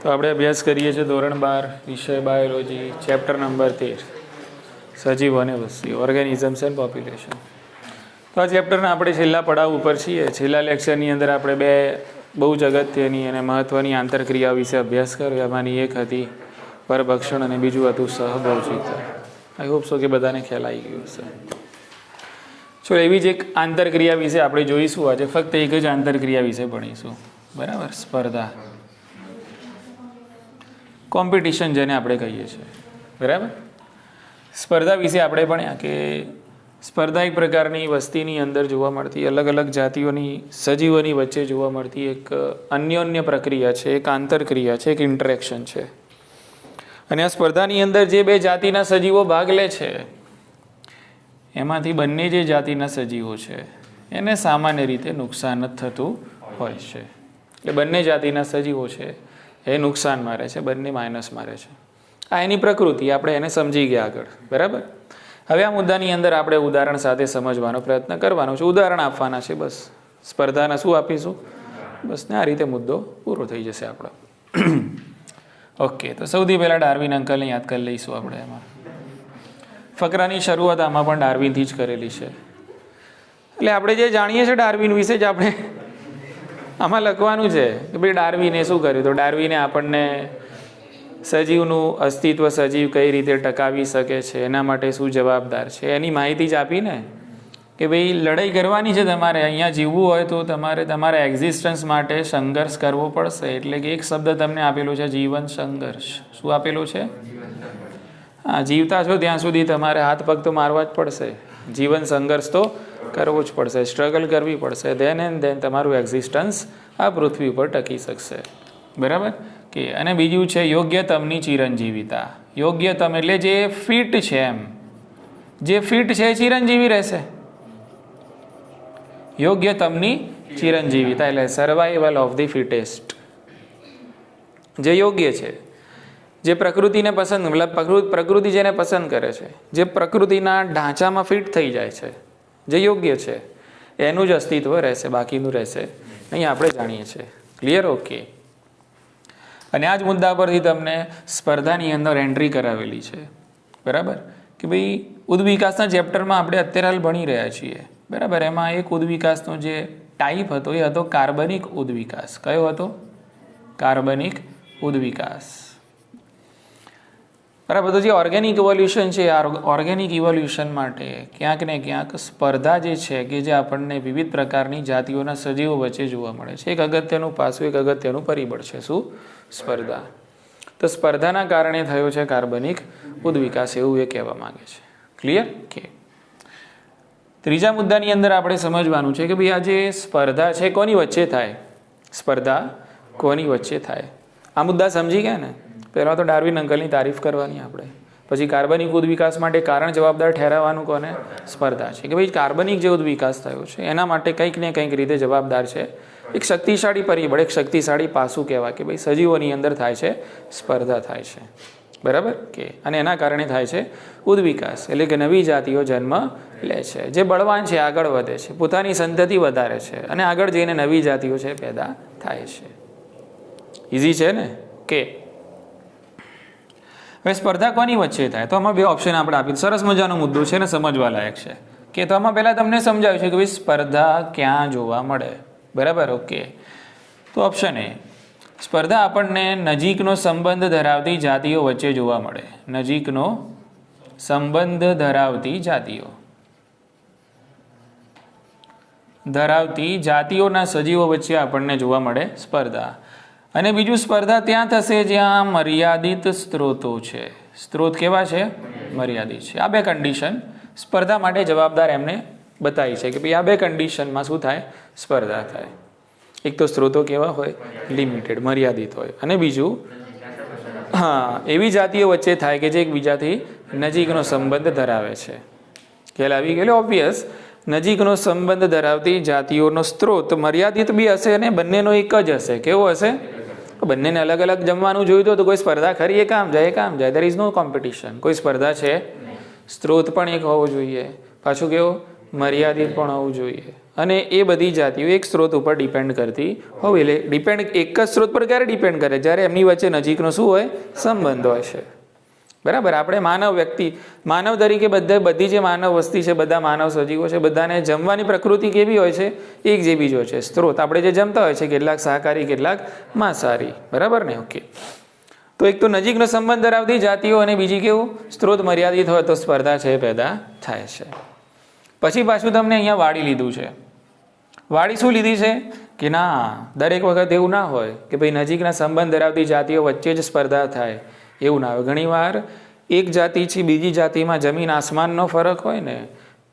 તો આપણે અભ્યાસ કરીએ છીએ ધોરણ 12 વિષય બાયોલોજી ચેપ્ટર નંબર 13 સજીવો અને વસ્તી ઓર્ગેનિઝમ્સ એન્ડ પોપ્યુલેશન. તો આ ચેપ્ટરના આપણે છેલ્લા પડાવ ઉપર છીએ. છેલ્લા લેક્ચરની અંદર આપણે બે બહુ જ અગત્યની અને મહત્ત્વની આંતરક્રિયાઓ વિશે અભ્યાસ કર્યો. એમાંની એક હતી પરભક્ષણ અને બીજું હતું સહભોજિતા. આઈ હોપ સો કે બધાને ખ્યાલ આવી ગયો હશે. ચલો, એવી જ એક આંતરક્રિયા વિશે આપણે જોઈશું. આજે ફક્ત એક જ આંતરક્રિયા વિશે ભણીશું. બરાબર, સ્પર્ધા, કોમ્પિટિશન જેને આપણે કહીએ છીએ. બરાબર, સ્પર્ધા વિશે આપણે ભણ્યા કે સ્પર્ધા એક પ્રકારની વસ્તીની અંદર જોવા મળતી અલગ અલગ જાતિઓની સજીવોની વચ્ચે જોવા મળતી એક અન્યોન્ય પ્રક્રિયા છે, એક આંતરક્રિયા છે, એક ઇન્ટરેક્શન છે. અને આ સ્પર્ધાની અંદર જે બે જાતિના સજીવો ભાગ લે છે એમાંથી બંને જે જાતિના સજીવો છે એને સામાન્ય રીતે નુકસાન જ થતું હોય છે. એટલે બંને જાતિના સજીવો છે એ નુકસાન મારે છે, બંને માઇનસ મારે છે. આ એની પ્રકૃતિ, આપણે એને સમજી ગયા આગળ. બરાબર, હવે આ મુદ્દાની અંદર આપણે ઉદાહરણ સાથે સમજવાનો પ્રયત્ન કરવાનો છે. ઉદાહરણ આપવાના છે બસ. સ્પર્ધાના શું આપીશું બસ, ને આ રીતે મુદ્દો પૂરો થઈ જશે આપણો. ઓકે, તો સૌથી પહેલાં ડાર્વિન અંકલને યાદ કરી લઈશું આપણે. એમાં ફકરાની શરૂઆત આમાં પણ ડાર્વિનથી જ કરેલી છે. એટલે આપણે જે જાણીએ છીએ ડાર્વિન વિશે જ આપણે આમાં લખવાનું છે કે ભાઈ ડાર્વિને શું કર્યું. તો ડાર્વિને આપણને સજીવનું અસ્તિત્વ, સજીવ કઈ રીતે ટકાવી શકે છે, એના માટે શું જવાબદાર છે એની માહિતી જ આપીને કે ભાઈ લડાઈ કરવાની છે તમારે. અહીંયા જીવવું હોય તો તમારે તમારા એક્ઝિસ્ટન્સ માટે સંઘર્ષ કરવો પડશે. એટલે કે એક શબ્દ તમને આપેલો છે, જીવન સંઘર્ષ. શું આપેલું છે? હા, જીવતા છો ત્યાં સુધી તમારે હાથ પગ તો મારવા જ પડશે. જીવન સંઘર્ષ તો કરવો જ પડશે, સ્ટ્રગલ કરવી પડશે. ધેન એન્ડ ધેન તમારું એક્ઝિસ્ટન્સ આ પૃથ્વી ઉપર ટકી શકશે. બરાબર કે. અને બીજું છે યોગ્યતમની ચિરંજીવિતા. યોગ્યતમ એટલે જે ફિટ છે, એમ જે ફિટ છે એ ચિરંજીવી રહેશે. યોગ્યતમની ચિરંજીવિતા એટલે સર્વાઈવલ ઓફ ધી ફિટેસ્ટ. જે યોગ્ય છે, જે પ્રકૃતિને પસંદ, મતલબ પ્રકૃતિ જેને પસંદ કરે છે, જે પ્રકૃતિના ઢાંચામાં ફિટ થઈ જાય છે, જે યોગ્ય છે એનું જ અસ્તિત્વ રહેશે, બાકીનું રહેશે અહીં, આપણે જાણીએ છીએ. ક્લિયર? ઓકે. અને આ જ મુદ્દા પરથી તમને સ્પર્ધાની અંદર એન્ટ્રી કરાવેલી છે. બરાબર કે ભાઈ ઉદ્વિકાસના ચેપ્ટરમાં આપણે અત્યારે હાલ ભણી રહ્યા છીએ. બરાબર, એમાં એક ઉદ્વિકાસનો જે ટાઈપ હતો એ હતો કાર્બનિક ઉદ્વિકાસ. કયો હતો? કાર્બનિક ઉદ્વિકાસ. બરાબર. તો જે ઓર્ગેનિક ઇવોલ્યુશન છે, આ ઓર્ગેનિક ઇવોલ્યુશન માટે ક્યાંક ને ક્યાંક સ્પર્ધા જે છે કે જે આપણને વિવિધ પ્રકારની જાતિઓના સજીવો વચ્ચે જોવા મળે છે, એક અગત્યનું પાસું, એક અગત્યનું પરિબળ છે. શું? સ્પર્ધા. તો સ્પર્ધાના કારણે થયો છે કાર્બનિક ઉદ્વિકાસ, એવું એ કહેવા માંગે છે. ક્લિયર? કે ત્રીજા મુદ્દાની અંદર આપણે સમજવાનું છે કે ભાઈ આ જે સ્પર્ધા છે કોની વચ્ચે થાય? સ્પર્ધા કોની વચ્ચે થાય? આ મુદ્દા સમજી ગયા ને? પહેલાં તો ડાર્વિન અંકલની તારીફ કરવાની આપણે, પછી કાર્બનિક ઉદ્વિકાસ માટે કારણ જવાબદાર ઠેરાવવાનું કોને? સ્પર્ધા છે. કે ભાઈ કાર્બનિક જે ઉદ્વિકાસ થયો છે એના માટે કંઈક ને કંઈક રીતે જવાબદાર છે એક શક્તિશાળી પરિબળ, એક શક્તિશાળી પાસું કહેવાય કે ભાઈ સજીવોની અંદર થાય છે સ્પર્ધા થાય છે. બરાબર કે. અને એના કારણે થાય છે ઉદ્વિકાસ, એટલે કે નવી જાતિઓ જન્મ લે છે. જે બળવાન છે આગળ વધે છે, પોતાની સંતતિ વધારે છે અને આગળ જઈને નવી જાતિઓ છે પેદા થાય છે. ઇઝી છે ને? કે હવે સ્પર્ધા કોની વચ્ચે થાય? તો આમાં બે ઓપ્શન આપણે આપી. સરસ મજાનો મુદ્દો છે ને, સમજવા લાયક છે. કે તો આમાં પહેલાં તમને સમજાવ્યું છે કે ભાઈ સ્પર્ધા ક્યાં જોવા મળે. બરાબર. ઓકે. તો ઓપ્શન એ, સ્પર્ધા આપણને નજીકનો સંબંધ ધરાવતી જાતિઓ વચ્ચે જોવા મળે. નજીકનો સંબંધ ધરાવતી જાતિઓના સજીવો વચ્ચે આપણને જોવા મળે સ્પર્ધા. અને બીજું, સ્પર્ધા ત્યાં થશે જ્યાં મર્યાદિત સ્ત્રોતો છે. સ્ત્રોત કેવા છે? મર્યાદિત છે. આ બે કન્ડિશન સ્પર્ધા માટે જવાબદાર એમને બતાવી છે કે ભાઈ આ બે કન્ડિશનમાં શું થાય? સ્પર્ધા થાય. એક તો સ્ત્રોતો કેવા હોય? લિમિટેડ, મર્યાદિત હોય. અને બીજું, હા, એવી જાતિઓ વચ્ચે થાય કે જે એકબીજાથી નજીકનો સંબંધ ધરાવે છે. ખ્યાલ આવી ગયેલો? ઓબ્વિયસ. નજીકનો સંબંધ ધરાવતી જાતિઓનો સ્ત્રોત મર્યાદિત બી હશે અને બંનેનો એક જ હશે. કેવો હશે? બંનેને અલગ અલગ જમવાનું જોયું તો કોઈ સ્પર્ધા ખરી? એ કામ જાય, દેર ઇઝ નો કોમ્પિટિશન. કોઈ સ્પર્ધા છે? સ્ત્રોત પણ એક હોવો જોઈએ. પાછું કેવો? મર્યાદિત પણ હોવું જોઈએ અને એ બધી જાતિઓ એક સ્ત્રોત ઉપર ડિપેન્ડ કરતી હોવી. એટલે ડિપેન્ડ એક જ સ્ત્રોત પર ક્યારે ડિપેન્ડ કરે? જ્યારે એમની વચ્ચે નજીકનો શું હોય? સંબંધ હોય છે. બરાબર. આપણે માનવ તરીકે બધી જે માનવ વસ્તી છે, બધા માનવ સજીવો છે, બધાને જમવાની પ્રકૃતિ કેવી હોય છે? એક જેવી જ હોય છે. સ્ત્રોત આપણે જે જમતા હોય છે, કેટલાક શાકાહારી, કેટલાક માંસાહારી. બરાબર ને? ઓકે. તો એક તો નજીકનો સંબંધ ધરાવતી જાતિઓ અને બીજી કેવું? સ્ત્રોત મર્યાદિત હોય તો સ્પર્ધા છે પેદા થાય છે. પછી પાછું તમને અહીંયા વાળી લીધું છે. વાળી શું લીધી છે? કે ના, દરેક વખત એવું ના હોય કે ભાઈ નજીકના સંબંધ ધરાવતી જાતિઓ વચ્ચે જ સ્પર્ધા થાય, એવું ના હોય. ઘણીવાર એક જાતિ છે બીજી જાતિમાં જમીન આસમાનનો ફરક હોય ને,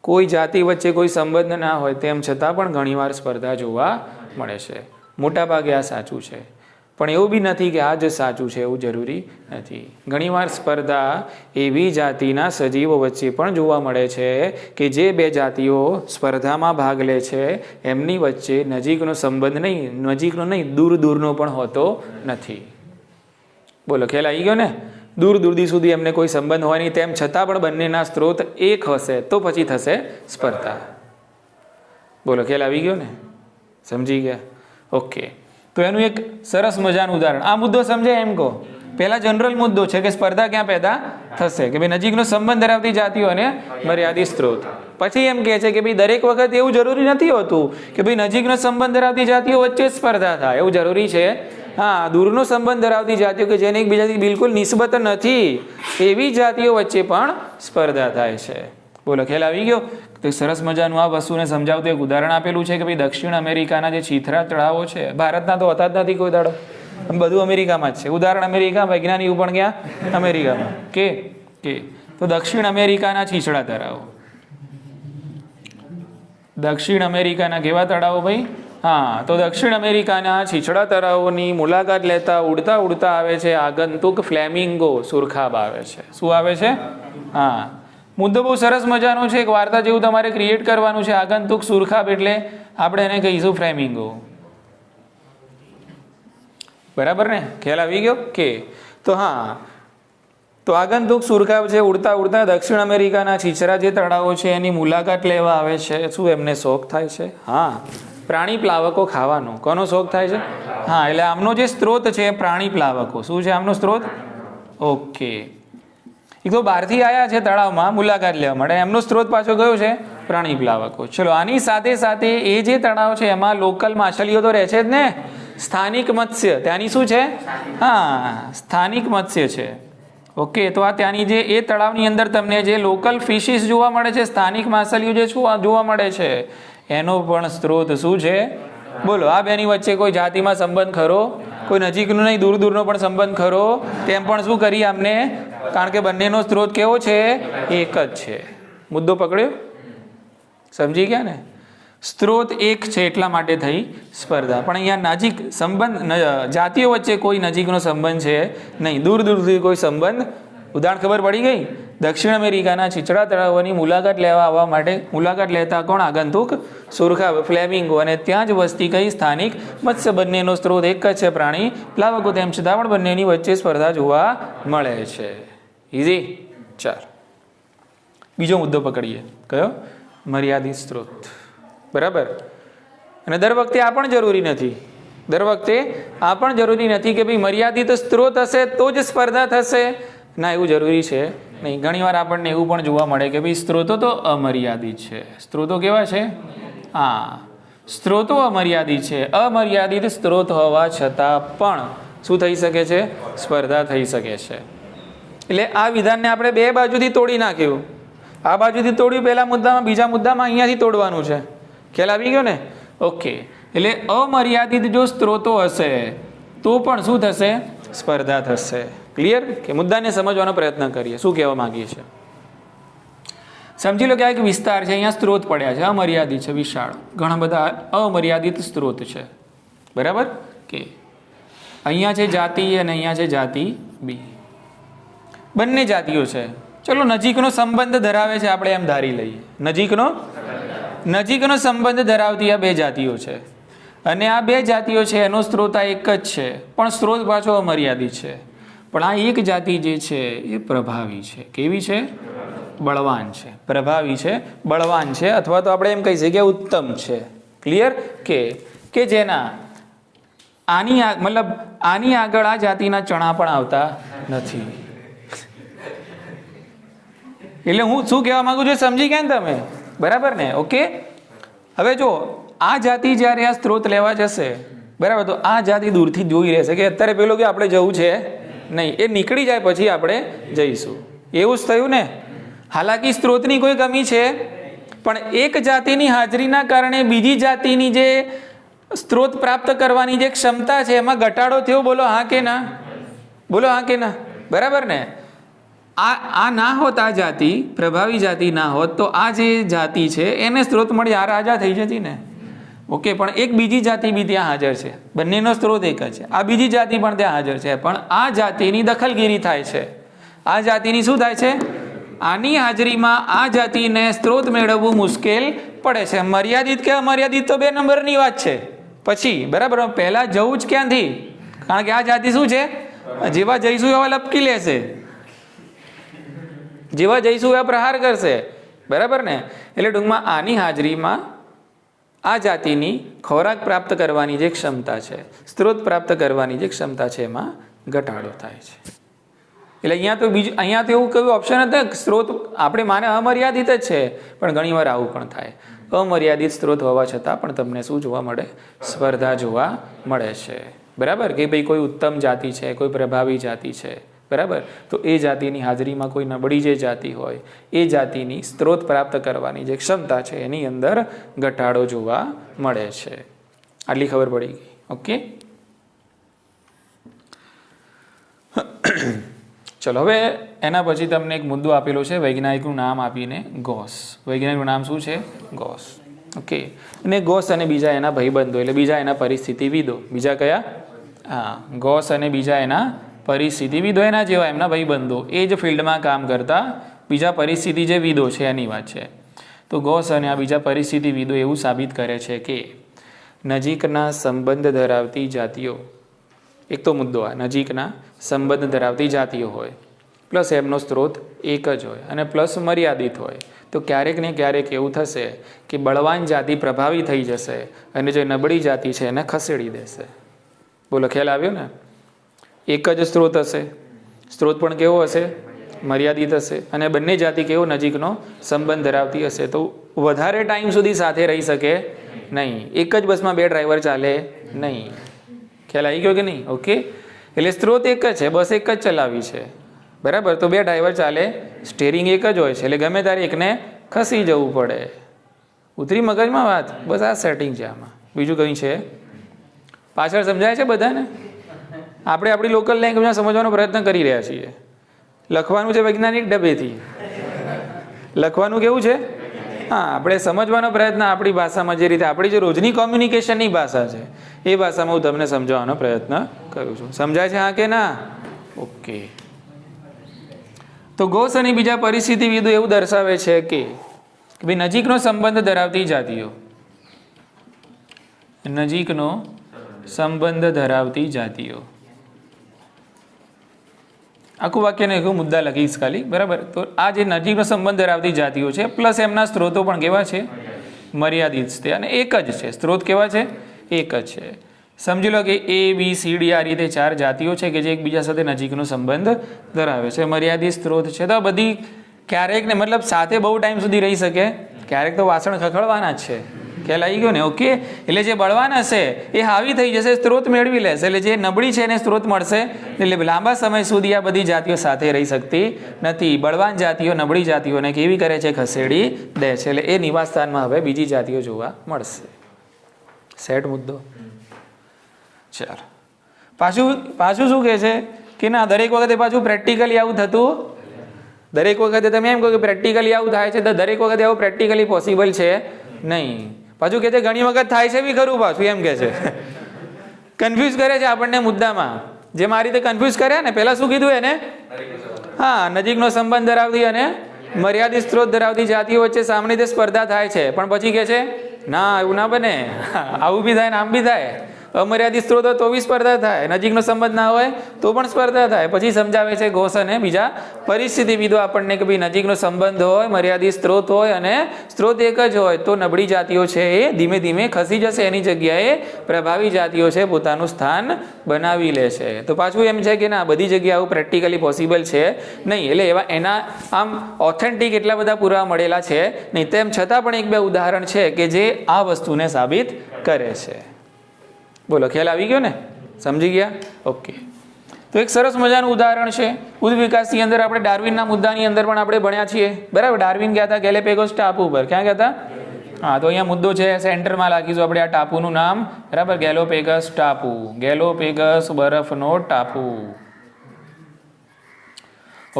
કોઈ જાતિ વચ્ચે કોઈ સંબંધ ના હોય તેમ છતાં પણ ઘણીવાર સ્પર્ધા જોવા મળે છે. મોટા ભાગે આ સાચું છે, પણ એવું બી નથી કે આ જ સાચું છે, એવું જરૂરી નથી. ઘણીવાર સ્પર્ધા એવી જાતિના સજીવો વચ્ચે પણ જોવા મળે છે કે જે બે જાતિઓ સ્પર્ધામાં ભાગ લે છે એમની વચ્ચે નજીકનો સંબંધ નહીં, દૂર દૂરનો પણ હોતો નથી. બોલો, ખ્યાલ આવી ગયો ને? દૂર દૂરથી સુધી એમને કોઈ સંબંધ હોય નહીં, તેમ છતાં પણ બંનેના સ્ત્રોત એક હશે તો પછી થશે સ્પર્ધા. બોલો, ખ્યાલ આવી ગયો ને? સમજી ગયા? ઓકે. તો એનું એક સરસ મજાનું ઉદાહરણ, આ મુદ્દો સમજાય એમ કહો. પહેલા જનરલ મુદ્દો છે કે સ્પર્ધા ક્યાં પેદા થશે? કે ભાઈ નજીકનો સંબંધ ધરાવતી જાતિઓ અને મર્યાદિત સ્ત્રોત. પછી એમ કહે છે કે ભાઈ દરેક વખત એવું જરૂરી નથી હોતું કે ભાઈ નજીકનો સંબંધ ધરાવતી જાતિઓ વચ્ચે સ્પર્ધા થાય, એવું જરૂરી છે. હા, દૂરનો સંબંધ ધરાવતી જાતિઓ કે જેને એકબીજાથી બિલકુલ નિસ્બત નથી એવી જાતિઓ વચ્ચે પણ સ્પર્ધા થાય છે. બોલો, ખ્યાલ આવી ગયો? તો સરસ મજાનું આ વસ્તુને સમજાવતું એક ઉદાહરણ આપેલું છે કે ભાઈ દક્ષિણ અમેરિકાના જે છીથરા તળાવો છે, ભારતના તો હોતા જ નથી કોઈ દાડો, બધું અમેરિકામાં જ છે. ઉદાહરણ અમેરિકા, વૈજ્ઞાનિક પણ ક્યાં? અમેરિકામાં. કે તો દક્ષિણ અમેરિકાના છીછરા તળાવો, દક્ષિણ અમેરિકાના કેવા તળાવો ભાઈ? હા, તો દક્ષિણ અમેરિકાના છીછરા તળાવોની મુલાકાત લેતા ઉડતા ઉડતા આવે છે આગંતુક ફ્લેમિંગો, સુરખાબ આવે છે. શું આવે છે? હા, મુદ્દો બહુ સરસ મજાનો છે, એક વાર્તા જેવું તમારે ક્રિએટ કરવાનું છે. આગંતુક સુરખાબ એટલે આપણે એને કહીશું ફ્લેમિંગો. બરાબર ને? ખ્યાલ આવી ગયો? કે તો હા, તો આગંતુક સુરખાબ છે, ઉડતા ઉડતા દક્ષિણ અમેરિકાના છીછરા જે તળાવો છે એની મુલાકાત લેવા આવે છે. શું એમને શોખ થાય છે? હા, પ્રાણી પ્લાવકો ખાવાનો. કોનો શોખ થાય છે? હા, એટલે આમનો જે સ્ત્રોત છે પ્રાણી પ્લાવકો. શું છે આમનો સ્ત્રોત? ઓકે. એક તો બહારથી આવ્યા છે તળાવમાં મુલાકાત લેવા માટે, એમનો સ્ત્રોત પાછો કયો છે? પ્રાણી પ્લાવકો. ચલો, આની સાથે સાથે એ જે તળાવ છે એમાં લોકલ માછલીઓ તો રહે છે જ ને, સ્થાનિક મત્સ્ય. ત્યાંની શું છે? હા, સ્થાનિક મત્સ્ય છે. ઓકે. તો આ ત્યાંની જે એ તળાવની અંદર તમને જે લોકલ ફિશિસ જોવા મળે છે, સ્થાનિક માછલીઓ જે જોવા મળે છે, એનો પણ સ્ત્રોત શું છે? બોલો, આ બેની વચ્ચે કોઈ જાતિમાં સંબંધ ખરો? કોઈ નજીકનો નહીં, દૂર દૂરનો પણ સંબંધ ખરો? તેમ પણ શું કરીએ અમને? કારણ કે બંનેનો સ્ત્રોત કેવો છે? એક જ છે. મુદ્દો પકડ્યો? સમજી ગયા ને? સ્ત્રોત એક છે એટલા માટે થઈ સ્પર્ધા. પણ અહીંયા નજીક સંબંધ, જાતિઓ વચ્ચે કોઈ નજીકનો સંબંધ છે નહીં, દૂર દૂરથી કોઈ સંબંધ. ઉદાહરણ ખબર પડી ગઈ? દક્ષિણ અમેરિકાના છીછરા તળાવોની મુલાકાત લેતા કોણ? આગંતુક સુરખાબ, ફ્લેમિંગો, અને ત્યાં જ વસતી કઈ? સ્થાનિક મત્સ્ય. બંનેનો સ્ત્રોત એક જ છે, પ્રાણી પ્લાવકો. તેમ છતાં પણ બંનેની વચ્ચે સ્પર્ધા જોવા મળે છે. ઇઝી. ચાલ, બીજો મુદ્દો પકડીએ. કયો? મર્યાદિત સ્ત્રોત. બરાબર. અને દર વખતે આ પણ જરૂરી નથી કે ભાઈ મર્યાદિત સ્ત્રોત હશે તો જ સ્પર્ધા થશે. ના, એવું જરૂરી છે નહીં. ઘણીવાર આપણને એવું પણ જોવા મળે કે ભાઈ સ્ત્રોતો તો અમર્યાદિત છે. સ્ત્રોતો કેવા છે? હા, સ્ત્રોતો અમર્યાદિત છે. અમર્યાદિત સ્ત્રોત હોવા છતાં પણ શું થઈ શકે છે? સ્પર્ધા થઈ શકે છે. એટલે આ વિધાનને આપણે બે બાજુથી તોડી નાખ્યું. આ બાજુથી તોડ્યું પહેલા મુદ્દામાં, બીજા મુદ્દામાં અહીંયાથી તોડવાનું છે. ખ્યાલ આવી ગયો ને? ઓકે. એટલે અમર્યાદિત જો સ્ત્રોતો હશે તો પણ શું થશે? સ્પર્ધા થશે. ક્લિયર? કે મુદ્દાને સમજવાનો પ્રયત્ન કરીએ, શું કહેવા માંગીએ છીએ. સમજી લો કે આ એક વિસ્તાર છે, અહીંયા સ્ત્રોત પડ્યા છે, અમર્યાદિત છે, વિશાળ, ઘણા બધા અમર્યાદિત સ્ત્રોત છે. બરાબર? કે અહીંયા છે જાતિ અને અહીંયા છે જાતિ બી, બંને જાતિઓ છે. ચલો, નજીકનો સંબંધ ધરાવે છે, આપણે એમ ધારી લઈએ. નજીકનો સંબંધ ધરાવતી આ બે જાતિઓ છે, અને આ બે જાતિઓ છે એનો સ્ત્રોત આ એક જ છે, પણ સ્ત્રોત પાછો અમર્યાદિત છે. પણ આ એક જાતિ જે છે એ પ્રભાવી છે. કેવી છે? બળવાન છે, પ્રભાવી છે, બળવાન છે, અથવા તો આપણે એમ કહી શકીએ કે ઉત્તમ છે. ક્લિયર? કે જેના મતલબ આની આગળ આ જાતિના ચણા પણ આવતા નથી. એટલે હું શું કહેવા માંગુ છું સમજી ગયા ને તમે? બરાબર ને? ઓકે. હવે જો આ જાતિ જ્યારે આ સ્ત્રોત લેવા જશે, બરાબર, તો આ જાતિ દૂરથી જોઈ રહેશે કે અત્યારે પેલું કે આપણે જવું છે નહીં, એ નીકળી જાય પછી આપણે જઈશું. એવું જ થયું ને? હાલાકી સ્ત્રોતની કોઈ કમી છે, પણ એક જાતિની હાજરીના કારણે બીજી જાતિની જે સ્ત્રોત પ્રાપ્ત કરવાની જે ક્ષમતા છે એમાં ઘટાડો થયો. બોલો હા કે ના? બોલો હા કે ના? બરાબર ને? આ ના હોત, આ જાતિ પ્રભાવી જાતિ ના હોત, તો આ જે જાતિ છે એને સ્ત્રોત મળી આ રાજા થઈ જતી ને. ઓકે. પણ એક બીજી જાતિ બી ત્યાં હાજર છે, બંનેનો સ્ત્રોત એક જ છે. આ બીજી જાતિ પણ ત્યાં હાજર છે, પણ આ જાતિની દખલગીરી થાય છે. આ જાતિની શું થાય છે? આની હાજરીમાં આ જાતિને સ્ત્રોત મેળવવું મુશ્કેલ પડે છે. મર્યાદિત કે અમર્યાદિત તો બે નંબરની વાત છે પછી. બરાબર? પહેલા જવું જ ક્યાંથી? કારણ કે આ જાતિ શું છે? જેવા જઈશું એવા લપકી લેશે, જેવા જઈશું એવા પ્રહાર કરશે. બરાબર ને? એટલે ટૂંકમાં આની હાજરીમાં આ જાતિની ખોરાક પ્રાપ્ત કરવાની જે ક્ષમતા છે, સ્ત્રોત પ્રાપ્ત કરવાની જે ક્ષમતા છે, એમાં ઘટાડો થાય છે. એટલે અહીંયા તો એવું કયું ઓપ્શન હતું? સ્ત્રોત આપણે માને અમર્યાદિત જ છે, પણ ઘણીવાર આવું પણ થાય. અમર્યાદિત સ્ત્રોત હોવા છતાં પણ તમને શું જોવા મળે? સ્પર્ધા જોવા મળે છે. બરાબર? કે ભાઈ કોઈ ઉત્તમ જાતિ છે, કોઈ પ્રભાવી જાતિ છે, બરાબર, તો એ જાતિની હાજરીમાં કોઈ નબળી જે જાતિ હોય એ જાતિની સ્ત્રોત પ્રાપ્ત કરવાની જે ક્ષમતા છે એની અંદર ઘટાડો જોવા મળે છે. આટલી ખબર પડી ગઈ? ઓકે. ચલો, હવે એના પછી તમને એક મુદ્દો આપેલો છે, વૈજ્ઞાનિકનું નામ આપીને ગોસ. વૈજ્ઞાનિકનું નામ શું છે? ગોસ. ઓકે. અને ગોસ અને બીજા એના ભાઈબંધો, એટલે બીજા એના પરિસ્થિતિવિદો. બીજા કયા? હા, ગોસ અને બીજા એના પરિસ્થિતિવિદો, એના જેવા એમના ભાઈબંધો, એ જ ફિલ્ડમાં કામ કરતા બીજા પરિસ્થિતિ જે વિદો છે એની વાત છે. તો ગોસ અને આ બીજા પરિસ્થિતિવિદો એવું સાબિત કરે છે કે નજીકના સંબંધ ધરાવતી જાતિઓ, એક તો મુદ્દો આ, નજીકના સંબંધ ધરાવતી જાતિઓ હોય, પ્લસ એમનો સ્ત્રોત એક જ હોય, અને પ્લસ મર્યાદિત હોય, તો ક્યારેક ને ક્યારેક એવું થશે કે બળવાન જાતિ પ્રભાવી થઈ જશે અને જે નબળી જાતિ છે એને ખસેડી દેશે. બોલો, ખ્યાલ આવ્યો ને? એક જ સ્ત્રોત હશે, સ્ત્રોત પણ કેવો હશે? મર્યાદિત હશે, અને બંને જાતિ કેવો? નજીકનો સંબંધ ધરાવતી હશે, તો વધારે ટાઈમ સુધી સાથે રહી શકે નહીં. એક જ બસમાં બે ડ્રાઈવર ચાલે નહીં. ખ્યાલ આવી ગયો કે નહીં? ઓકે. એટલે સ્ત્રોત એક જ છે, બસ એક જ ચલાવી છે, બરાબર, તો બે ડ્રાઈવર ચાલે, સ્ટેરિંગ એક જ હોય છે, એટલે ગમે ત્યારે એકને ખસી જવું પડે. ઉતરી મગજમાં વાત? બસ આ સેટિંગ છે આમાં, બીજું કંઈ છે? પાછળ સમજાય છે બધાને? આપણે આપણી લોકલ લેંગ્વેજમાં સમજવાનો પ્રયત્ન કરી રહ્યા છીએ. લખવાનું છે વૈજ્ઞાનિક ડબેથી, લખવાનું કેવું છે? હા, આપણે સમજવાનો પ્રયત્ન આપણી ભાષામાં, જે રીતે આપણી જે રોજની કોમ્યુનિકેશનની ભાષા છે એ ભાષામાં હું તમને સમજાવવાનો પ્રયત્ન કરું છું. સમજાય છે હા કે ના? ઓકે. તો ગોસ અને બીજા પરિસ્થિતિવિદો એવું દર્શાવે છે કે ભાઈ નજીકનો સંબંધ ધરાવતી જાતિઓ, નજીકનો સંબંધ ધરાવતી જાતિઓ, આખું વાક્ય ને એવું મુદ્દા લખીશ ખાલી, બરાબર. તો આ જે નજીકનો સંબંધ ધરાવતી જાતિઓ છે, પ્લસ એમના સ્ત્રોતો પણ કેવા છે? મર્યાદિત છે, અને એક જ છે. સ્ત્રોત કેવા છે? એક જ છે. સમજી લો કે A, B, C, D આ રીતે 4 જાતિઓ છે કે જે એકબીજા સાથે નજીકનો સંબંધ ધરાવે છે, મર્યાદિત સ્ત્રોત છે. તો બધી ક્યારેક ને મતલબ સાથે બહુ ટાઈમ સુધી રહી શકે, ક્યારેક તો વાસણ ખખડવાના જ છે. ખ્યાલ આવી ગયો ને? ઓકે. એટલે જે બળવાન હશે એ હાવી થઈ જશે, સ્ત્રોત મેળવી લેશે, એટલે જે નબળી છે એને સ્ત્રોત મળશે. એટલે લાંબા સમય સુધી આ બધી જાતિઓ સાથે રહી શકતી નથી. બળવાન જાતિઓ નબળી જાતિઓને કેવી કરે છે? ખસેડી દે છે. એટલે એ નિવાસસ્થાનમાં હવે બીજી જાતિઓ જોવા મળશે. સેટ મુદ્દો? ચાલો, પાછું શું કહે છે કે ના, દરેક વખતે પાછું પ્રેક્ટિકલી આવું થતું, દરેક વખતે તમે એમ કહો કે પ્રેક્ટિકલી આવું થાય છે, તો દરેક વખતે આવું પ્રેક્ટિકલી પોસિબલ છે નહીં. પાછું કહે છે ઘણી વખત થાય છે બી ખરું, પાછું એમ કહે છે. કન્ફ્યુઝ કરે છે આપણને મુદ્દામાં. જે મારી રીતે કન્ફ્યુઝ કર્યા ને, પહેલા શું કીધું એને? હા, નજીકનો સંબંધ ધરાવતી અને મર્યાદિત સ્ત્રોત ધરાવતી જાતિઓ વચ્ચે સામાન્ય રીતે સ્પર્ધા થાય છે, પણ પછી કહે છે ના, એવું ના બને, આવું બી થાય ને આમ બી થાય. અમર્યાદિત સ્ત્રોત હોય તો બી સ્પર્ધા થાય, નજીકનો સંબંધ ના હોય તો પણ સ્પર્ધા થાય. પછી સમજાવે છે ઘોષ અને બીજા પરિસ્થિતિવિદો આપણને કે ભાઈ નજીકનો સંબંધ હોય, મર્યાદિત સ્ત્રોત હોય અને સ્ત્રોત એક જ હોય તો નબળી જાતિઓ છે એ ધીમે ધીમે ખસી જશે, એની જગ્યાએ પ્રભાવી જાતિઓ છે પોતાનું સ્થાન બનાવી લે છે. તો પાછું એમ છે કે ના બધી જગ્યાએ આવું પ્રેક્ટિકલી પોસિબલ છે નહીં, એટલે એવા એના આમ ઓથેન્ટિક એટલા બધા પુરાવા મળેલા છે નહીં. તેમ છતાં પણ એક બે ઉદાહરણ છે કે જે આ વસ્તુને સાબિત કરે છે. બોલો, ખ્યાલ આવી ગયો ને? સમજી ગયા? ઓકે. તો એક સરસ મજાનું ઉદાહરણ છે બુદ્ધ વિકાસની અંદર. આપણે ડાર્વિનના મુદ્દાની અંદર પણ આપણે ભણ્યા છીએ, બરાબર. ડાર્વિન ગયા હતા ગેલેપેગોસ ટાપુ પર. ક્યાં ગયા હતા? હા, તો અહીંયા મુદ્દો છે, સેન્ટરમાં લખીશું આપણે આ ટાપુનું નામ, બરાબર. ગેલોપેગસ ટાપુ, ગેલોપેગસ બરફનો ટાપુ.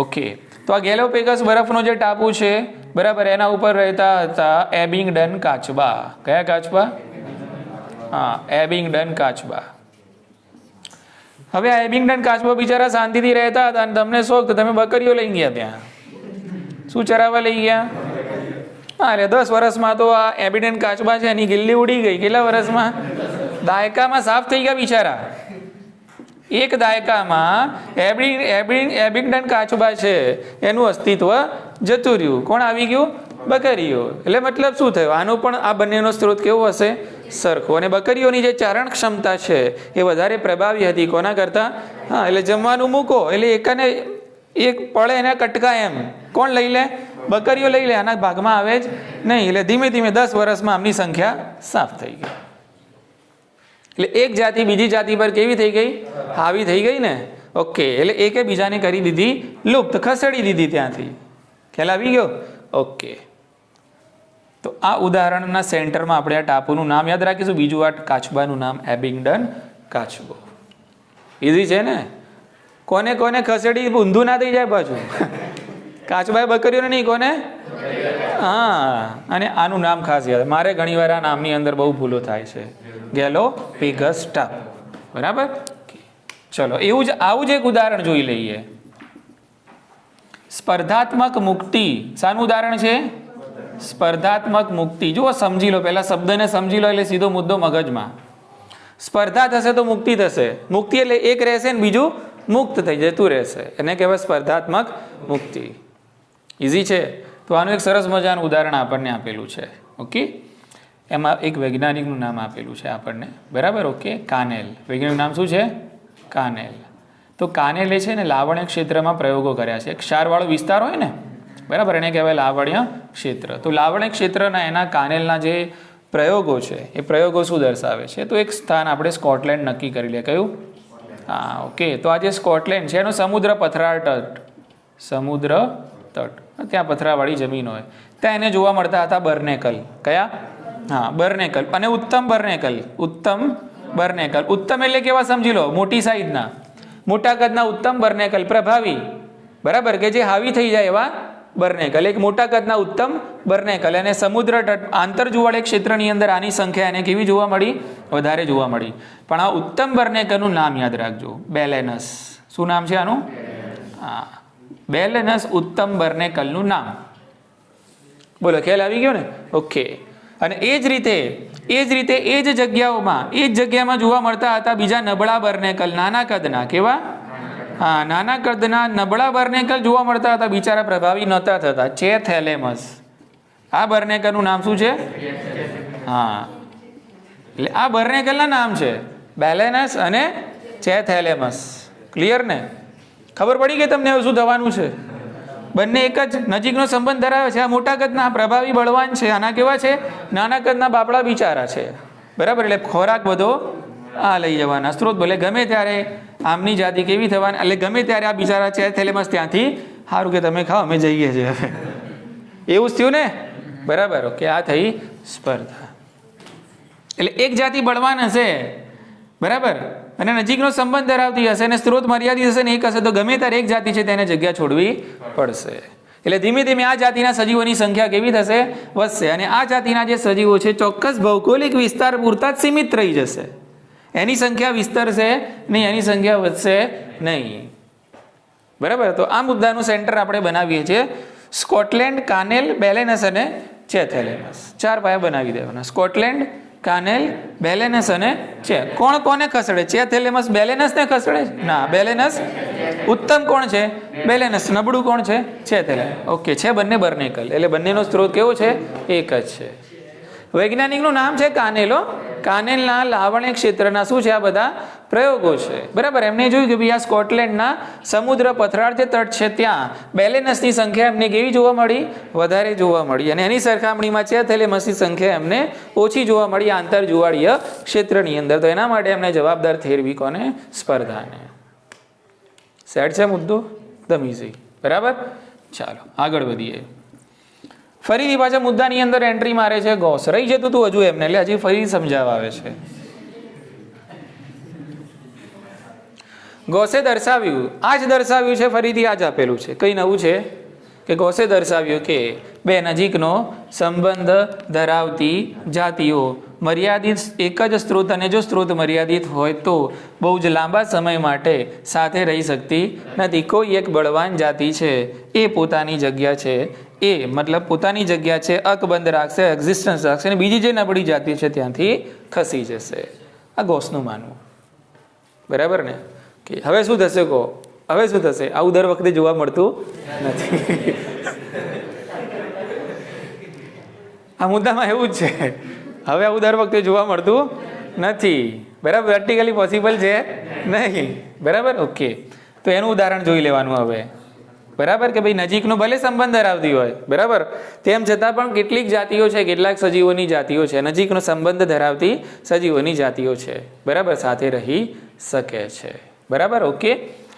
ઓકે. તો આ ગેલોપેગસ બરફનો જે ટાપુ છે, બરાબર, એના ઉપર રહેતા હતા એબિંગડન કાચબા. કયા કાચબા? હા, એબિંગડન કાચબા. હવે આ એબિંગડન કાચબા બિચારા શાંતિથી રહેતા હતા અને તમને શોખ તો તમે બકરીઓ લઈ ગયા ત્યાં. શું ચરાવવા લઈ ગયા? હા, એટલે 10 વર્ષમાં તો આ એબિંગડન કાચબા છે એની ગિલ્લી ઉડી ગઈ. કેટલા વર્ષમાં? દાયકામાં સાફ થઈ ગયા બિચારા. એક દાયકામાં એબિંગડન કાચબા છે એનું અસ્તિત્વ જતું રહ્યું. કોણ આવી ગયું? બકરીઓ. એટલે મતલબ શું થયું? આનો પણ આ બંનેનો સ્ત્રોત કેવો હશે? સરખો. અને બકરીઓની જે ચારણ ક્ષમતા છે એ વધારે પ્રભાવી હતી કોના કરતા? હા, એટલે જમવાનું મૂકો એટલે એકાને એક પડે એના કટકા એમ કોણ લઈ લે? બકરીઓ લઈ લે. આના ભાગમાં આવે જ નહીં. એટલે ધીમે ધીમે 10 વર્ષમાં આમની સંખ્યા સાફ થઈ ગઈ. એટલે એક જાતિ બીજી જાતિ પર કેવી થઈ ગઈ? હાવી થઈ ગઈ ને. ઓકે. એટલે એકે બીજાને કરી દીધી લુપ્ત, ખસેડી દીધી ત્યાંથી. ખ્યાલ આવી ગયો? ઓકે. તો આ ઉદાહરણના સેન્ટરમાં આપણે આ ટાપુનું નામ યાદ રાખીશું. બીજું આ કાચબાનું નામ એબિંગડન કાચબો. ઇઝી છે ને? કોને કોને ખસેડી ઊંધું ના થઈ જાય પાછું. કાચબાએ બકરીઓને નહીં, કોને? હા. અને આનું નામ ખાસ યાદ. મારે ઘણીવાર આ નામની અંદર બહુ ભૂલો થાય છે. ગેલોપેગસ ટાપુ, બરાબર. ચલો, એવું જ આવું જ એક ઉદાહરણ જોઈ લઈએ. સ્પર્ધાત્મક મુક્તિ. શાનું ઉદાહરણ છે? સ્પર્ધાત્મક મુક્તિ. જુઓ, સમજી લો, પહેલા શબ્દને સમજી લો એટલે સીધો મુદ્દો મગજમાં. સ્પર્ધા થશે તો મુક્તિ થશે. મુક્તિ એટલે એક રહેશે ને બીજું મુક્ત થઈ જતું રહેશે. એને કહેવાય સ્પર્ધાત્મક મુક્તિ. ઇઝી છે. તો આનું એક સરસ મજાનું ઉદાહરણ આપણને આપેલું છે. ઓકે. એમાં એક વૈજ્ઞાનિકનું નામ આપેલું છે આપણને, બરાબર. ઓકે. કાનેલ. વૈજ્ઞાનિકનું નામ શું છે? કાનેલ. તો કાનેલે છે ને લાવણ્ય ક્ષેત્રમાં પ્રયોગો કર્યા છે. ક્ષારવાળો વિસ્તાર હોય ને, બરાબર, એને કહેવાય લાવણ્ય ક્ષેત્ર. તો લાવણ્ય ક્ષેત્રના એના કાનેલના જે પ્રયોગો છે એ પ્રયોગો શું દર્શાવે છે? તો એક સ્થાન આપણે સ્કોટલેન્ડ નક્કી કરી લે. કયું? હા, ઓકે. તો આ જે સ્કોટલેન્ડ છે એનો સમુદ્ર પથરાળ તટ, સમુદ્ર તટ, ત્યાં પથરાવાળી જમીન હોય ત્યાં એને જોવા મળતા હતા બર્નેકલ. કયા? હા, બર્નેકલ. અને ઉત્તમ બર્નેકલ. ઉત્તમ બર્નેકલ. ઉત્તમ એટલે કેવા? સમજી લો, મોટી સાઈઝના, મોટા કદના ઉત્તમ બર્નેકલ, પ્રભાવી, બરાબર, કે જે હાવી થઈ જાય એવા બર્નેકલ. એક મોટા કદના ઉત્તમ બર્નેકલ. અને સમુદ્ર તટ આંતરજુવાળે ક્ષેત્રની અંદર આની સંખ્યા એને કેવી જોવા મળી? વધારે જોવા મળી. પણ આ ઉત્તમ બર્નેકલનું નામ યાદ રાખજો, બેલેનસ. શું નામ છે આનું? હા, બેલેનસ ઉત્તમ બર્નેકલનું નામ. બોલો, ખ્યાલ આવી ગયો ને? ઓકે. અને એ જ રીતે એ જ જગ્યામાં જોવા મળતા હતા બીજા નબળા બર્નેકલ, નાના કદના. કેવા? હા, નાના કદના નબળા બર્નેકલ જોવા મળતા હતા. બિચારા પ્રભાવી નહોતા થતા. ચેથેલેમસ. આ બર્નેકલનું નામ શું છે? હા, એટલે આ બર્નેકલના નામ છે બેલેનસ અને ચેથેલેમસ. ક્લિયર ને? ખબર પડી કે તમને શું થવાનું છે? બંને એક જ નજીકનો સંબંધ ધરાવે છે. આ મોટા કદના પ્રભાવી બળવાન છે, આના કેવા છે? નાના કદના બાપડા બિચારા છે, બરાબર. એટલે ખોરાક બધો આ લઈ જવાના. સ્ત્રોત ભલે ગમે ત્યારે આમની જાતિ કેવી થવાની, એટલે ગમે ત્યારે આ બિચારા ચેથેલેમસ ત્યાંથી સારું કે તમે ખાઓ, અમે જઈએ છીએ હવે. એવું જ થયું ને, બરાબર. ઓકે. આ થઈ સ્પર્ધા. એટલે એક જાતિ બળવાન હશે, બરાબર, અને નજીકનો સંબંધ ધરાવતી હશે અને સ્ત્રોત મર્યાદિત હશે ને એક હશે, તો ગમે ત્યારે એક જાતિ છે તેને જગ્યા છોડવી પડશે. એટલે ધીમે ધીમે આ જાતિના સજીવોની સંખ્યા કેવી થશે? વધશે. અને આ જાતિના જે સજીવો છે ચોક્કસ ભૌગોલિક વિસ્તાર પૂરતા જ સીમિત રહી જશે. એની સંખ્યા વિસ્તરશે નહીં, એની સંખ્યા વધશે નહીં, બરાબર. તો આ મુદ્દાનું સેન્ટર આપણે બનાવીએ છીએ સ્કોટલેન્ડ, કાનેલ, બેલેનસ અને ચેથેલેમસ. 4 પાયા બનાવી દેવાના. સ્કોટલેન્ડ, કાનેલ, બેલેનસ અને છે. કોણ કોને ખસેડે? છે થેલેમસ બેલેનસ ને ખસેડે? ના, બેલેનસ ઉત્તમ કોણ છે? બેલેનસ. નબળું કોણ છે? છે થેલેમસ. ઓકે, છે બંને બર્નેકલ, એટલે બંનેનો સ્ત્રોત કેવો છે? એક જ છે. વૈજ્ઞાનિકનું નામ છે કાનેલો. કાનેલના લાવણ્ય ક્ષેત્રના શું છે? આ બધા પ્રયોગો છે. બરાબર. એમને જોયું કે ભાઈ આ સ્કોટલેન્ડના સમુદ્ર પથરાળ જે તટ છે ત્યાં બેલેનસની સંખ્યા એમને કેવી જોવા મળી? વધારે જોવા મળી. અને એની સરખામણીમાં છે થેલેમસની સંખ્યા એમને ઓછી જોવા મળી આંતર જુવાળીય ક્ષેત્રની અંદર. તો એના માટે એમને જવાબદાર ઠેરવી કોને? સ્પર્ધાને. સેટ છે મુદ્દો? એકદમ ઇઝી. બરાબર. ચાલો આગળ વધીએ. ફરીથી પાછા મુદ્દાની અંદર એન્ટ્રી મારે છે ગોસ. રહી જતું તું હજુ એમને, એટલે હજી ફરી સમજાવવા આવે છે. ગોસે દર્શાવ્યું, આ જ દર્શાવ્યું છે, ફરીથી આ જ આપેલું છે. કઈ નવું છે? કે ગોસે દર્શાવ્યું કે બે નજીકનો સંબંધ ધરાવતી જાતિઓ મર્યાદિત એક જ સ્ત્રોત, અને જો સ્ત્રોત મર્યાદિત હોય તો બહુ જ લાંબા સમય માટે સાથે રહી શકતી નથી. કોઈ એક બળવાન જાતિ છે, એ પોતાની જગ્યા છે, એ મતલબ પોતાની જગ્યા છે અકબંધ રાખશે, એક્ઝિસ્ટન્સ રાખશે, અને બીજી જે નબળી જાતિ છે ત્યાંથી ખસી જશે. આ ગોસનું માનવું. બરાબર ને? કે હવે શું થશે કહો? હવે શું થશે? આવું દર વખતે જોવા મળતું નથી. આ મુદ્દામાં એવું જ છે. હવે આવું દર વખતે જોવા મળતું નથી. બરાબર. પ્રેક્ટિકલી પોસિબલ છે નહીં. બરાબર. ઓકે, તો એનું ઉદાહરણ જોઈ લેવાનું હવે. બરાબર. કે ભાઈ નજીકનો ભલે સંબંધ ધરાવતી હોય, બરાબર, તેમ છતાં પણ કેટલીક જાતિઓ છે, કેટલાક સજીવોની જાતિઓ છે, નજીકનો સંબંધ ધરાવતી સજીવોની જાતિઓ છે, બરાબર, સાથે રહી શકે છે. બરાબર. ઓકે,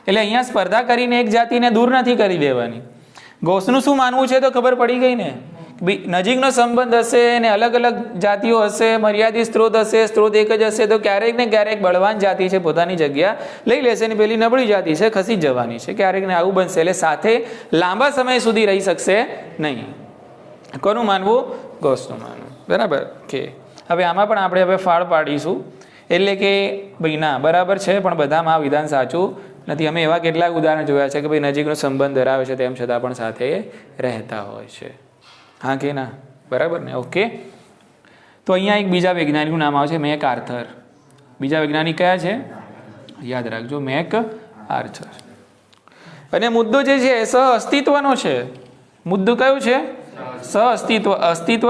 એટલે અહીંયા સ્પર્ધા કરીને એક જાતિને દૂર નથી કરી દેવાની. ગોસનું શું માનવું છે તો ખબર પડી ગઈ ને. નજીકનો સંબંધ હશે ને અલગ અલગ જાતિઓ હશે, મર્યાદિત સ્ત્રોત હશે, સ્ત્રોત એક જ હશે, તો ક્યારેક ને ક્યારેક બળવાન જાતિ છે પોતાની જગ્યા લઈ લેશે ને પેલી નબળી જાતિ છે ખસી જવાની છે. ક્યારેક ને આવું બનશે. એટલે સાથે લાંબા સમય સુધી રહી શકશે નહીં. કોનું માનવું? ગોસનું માનવું. બરાબર. કે હવે આમાં પણ આપણે હવે ફાળ પાડીશું. એટલે કે ભાઈ ના બરાબર છે, પણ બધામાં આ વિધાન સાચું નથી. અમે એવા કેટલાક ઉદાહરણ જોયા છે કે ભાઈ નજીકનો સંબંધ ધરાવે છે તેમ છતાં પણ સાથે રહેતા હોય છે. હા કે ના? બરાબર ને? ઓકે, તો અહીંયા એક બીજા વૈજ્ઞાનિકનું નામ આવે છે મેક આર્થર. બીજા વૈજ્ઞાનિક કયા છે? યાદ રાખજો, મેક આર્થર. અને મુદ્દો જે છે સહ અસ્તિત્વનો છે. મુદ્દો કયો છે? સહ અસ્તિત્વ. અસ્તિત્વ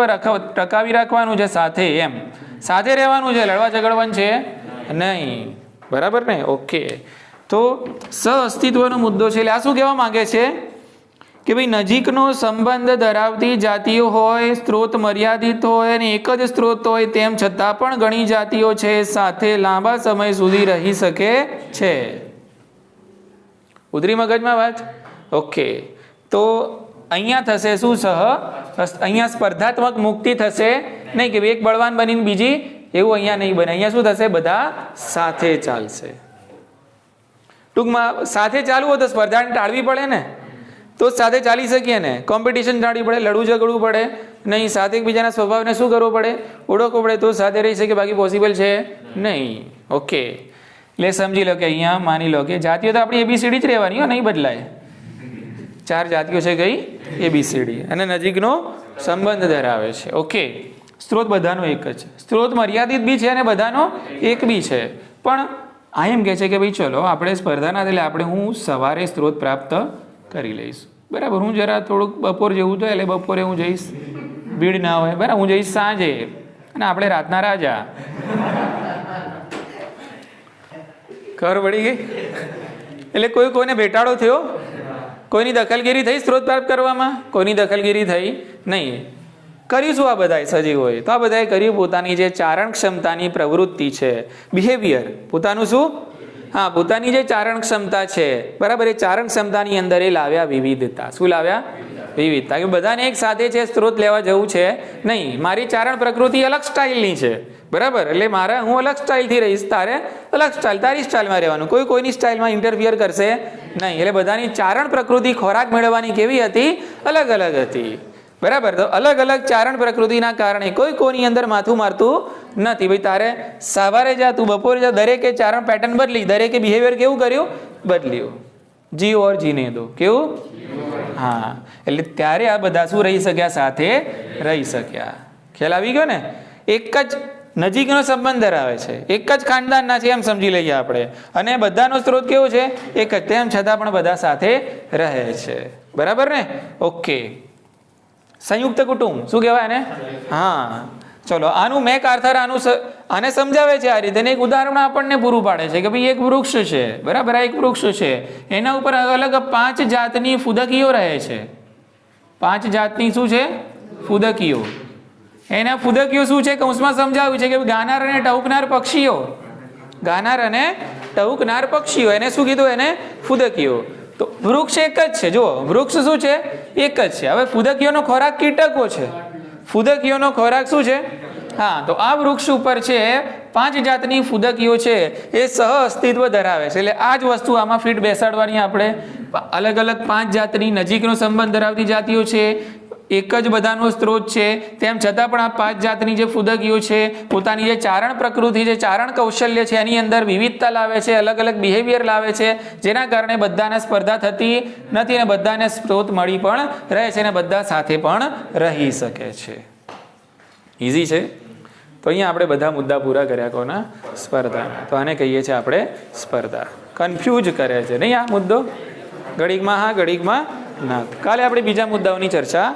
ટકાવી રાખવાનું છે સાથે, એમ સાથે રહેવાનું છે, લડવા ઝઘડવાનું છે નહીં. બરાબર ને? ઓકે, તો સહ અસ્તિત્વનો મુદ્દો છે. એટલે આ શું કહેવા માંગે છે કે ભાઈ નજીકનો સંબંધ ધરાવતી જાતિઓ હોય, સ્ત્રોત મર્યાદિત હોય અને એક જ સ્ત્રોત હોય, તેમ છતાં પણ ઘણી જાતિઓ છે સાથે લાંબા સમય સુધી રહી શકે છે. ઉતરી મગજમાં વાત? ઓકે, તો અહીંયા થશે શું? અહીંયા સ્પર્ધાત્મક મુક્તિ થશે નહીં કે એક બળવાન બનીને બીજી, એવું અહીંયા નહીં બને. અહીંયા શું થશે? બધા સાથે ચાલશે. ટૂંકમાં સાથે ચાલવું હોય તો સ્પર્ધાને ટાળવી પડે ને, તો સાથે ચાલી શકીએ ને. કોમ્પિટિશન ટાળવી પડે, લડવું ઝઘડવું પડે નહીં. સાથે એકબીજાના સ્વભાવને શું કરવો પડે? ઓળખવો પડે, તો સાથે રહી શકે, બાકી પોસિબલ છે નહીં. ઓકે, એટલે સમજી લો કે અહીંયા માની લો કે જાતિઓ તો આપણી ABCD જ રહેવાની હોય, નહીં બદલાય. 4 જાતિઓ છે કઈ? ABCD. અને નજીકનો સંબંધ ધરાવે છે. ઓકે, સ્ત્રોત બધાનો એક જ છે. સ્ત્રોત મર્યાદિત બી છે અને બધાનો એક બી છે. પણ આ એમ કહે છે કે ભાઈ ચલો આપણે સ્પર્ધાના એટલે આપણે હું સવારે સ્ત્રોત પ્રાપ્ત કરી લઈશ. બરાબર. હું જરા થોડુંક બપોર જેવું થાય, એટલે બપોરે હું જઈશ, ભીડ ના હોય. બરાબર. હું જઈશ સાંજે, અને આપણે રાતના રાજા. ખબર પડી ગઈ? એટલે કોઈને ભેટાડો થયો? કોઈની દખલગીરી થઈ સ્ત્રોત પ્રાપ્ત કરવામાં? કોઈની દખલગીરી થઈ નહીં. કર્યું શું આ બધાએ સજીવોએ? તો આ બધાએ કર્યું પોતાની જે ચારણ ક્ષમતાની પ્રવૃત્તિ છે, બિહેવિયર. પોતાનું શું? હા, પોતાની જે ચારણ ક્ષમતા છે, બરાબર, એ ચારણ ક્ષમતાની અંદર એ લાવ્યા વિવિધતા. શું લાવ્યા? વિવિધતા. કે બધાને એક સાથે છે સ્ત્રોત લેવા જવું છે નહીં. મારી ચારણ પ્રકૃતિ અલગ સ્ટાઇલની છે, બરાબર, એટલે હું અલગ સ્ટાઇલથી રહીશ, તારે અલગ સ્ટાઇલ, તારી સ્ટાઇલમાં રહેવાનું. કોઈની સ્ટાઇલમાં ઇન્ટરફિયર કરશે નહીં. એટલે બધાની ચારણ પ્રકૃતિ ખોરાક મેળવવાની કેવી હતી? અલગ અલગ હતી. બરાબર. તો અલગ અલગ ચારણ પ્રકૃતિના કારણે કોઈની અંદર માથું મારતું નથી. ભાઈ તારે સવારે જા, તું બપોરે જા, દરેકે ચારણ પેટર્ન બદલી, દરેકે બિહેવિયર કેવું કર્યું? બદલ્યું. જી ઓર જીને દો. કેવું? હા, એટલે ત્યારે આ બધા શું રહી શક્યા? સાથે રહી શક્યા. ખ્યાલ આવી ગયો ને? એક જ નજીકનો સંબંધ ધરાવે છે, એક જ ખાનદાનના છે એમ સમજી લઈએ આપણે, અને બધાનો સ્ત્રોત કેવો છે? એક જ, તેમ છતાં પણ બધા સાથે રહે છે. બરાબર ને? ઓકે. સંયુક્ત કુટુંબ શું કહેવાય એને? હા, ચલો આનું મેક આર્થર આને સમજાવે છે આ રીતે, એક ઉદાહરણ આપણને પૂરું પાડે છે કે ભાઈ એક વૃક્ષ છે, બરાબર? આ એક વૃક્ષ છે, એના ઉપર અલગ 5 જાતની ફુદકીઓ રહે છે. 5 જાતની શું છે? ફુદકીઓ. એના ફુદકીઓ શું છે? કૌંસમાં સમજાવ્યું છે કે ગાનાર અને ટહુકનાર પક્ષીઓ, ગાનાર અને ટહુકનાર પક્ષીઓ, એને શું કીધું? એને ફુદકીઓ. તો વૃક્ષ એક જ છે, જુઓ વૃક્ષ શું છે? એક જ છે. હવે ફુદકીઓનો ખોરાક કીટકો છે. ફુદકીઓનો ખોરાક શું છે? હા, તો આ વૃક્ષ ઉપર છે 5 જાતની ફુદકીઓ છે, એ સહ અસ્તિત્વ ધરાવે છે. એટલે આ જ વસ્તુ આમાં ફીટ બેસાડવાની આપણે. અલગ અલગ 5 જાતની નજીકનો સંબંધ ધરાવતી જાતિઓ છે, એક જ બધાનો સ્ત્રોત છે, તેમ છતાં પણ આ 5 જાતની જે ફુદકીઓ છે પોતાની જે ચારણ પ્રકૃતિ છે, ચારણ કૌશલ્ય છે, એની અંદર વિવિધતા લાવે છે, અલગ અલગ બિહેવિયર લાવે છે, જેના કારણે બધાને સ્પર્ધા થતી નથી અને બધાને સ્ત્રોત મળી પણ રહે છે અને બધા સાથે પણ રહી શકે છે. ઇઝી છે. તો અહીંયા આપણે બધા મુદ્દા પૂરા કર્યા. કોના? સ્પર્ધા. તો આને કહીએ છીએ આપણે સ્પર્ધા. કન્ફ્યુઝ કરે છે નહીં આ મુદ્દો? ઘડીકમાં હા, ઘડીકમાં ના. કાલે આપણે બીજા મુદ્દાઓની ચર્ચા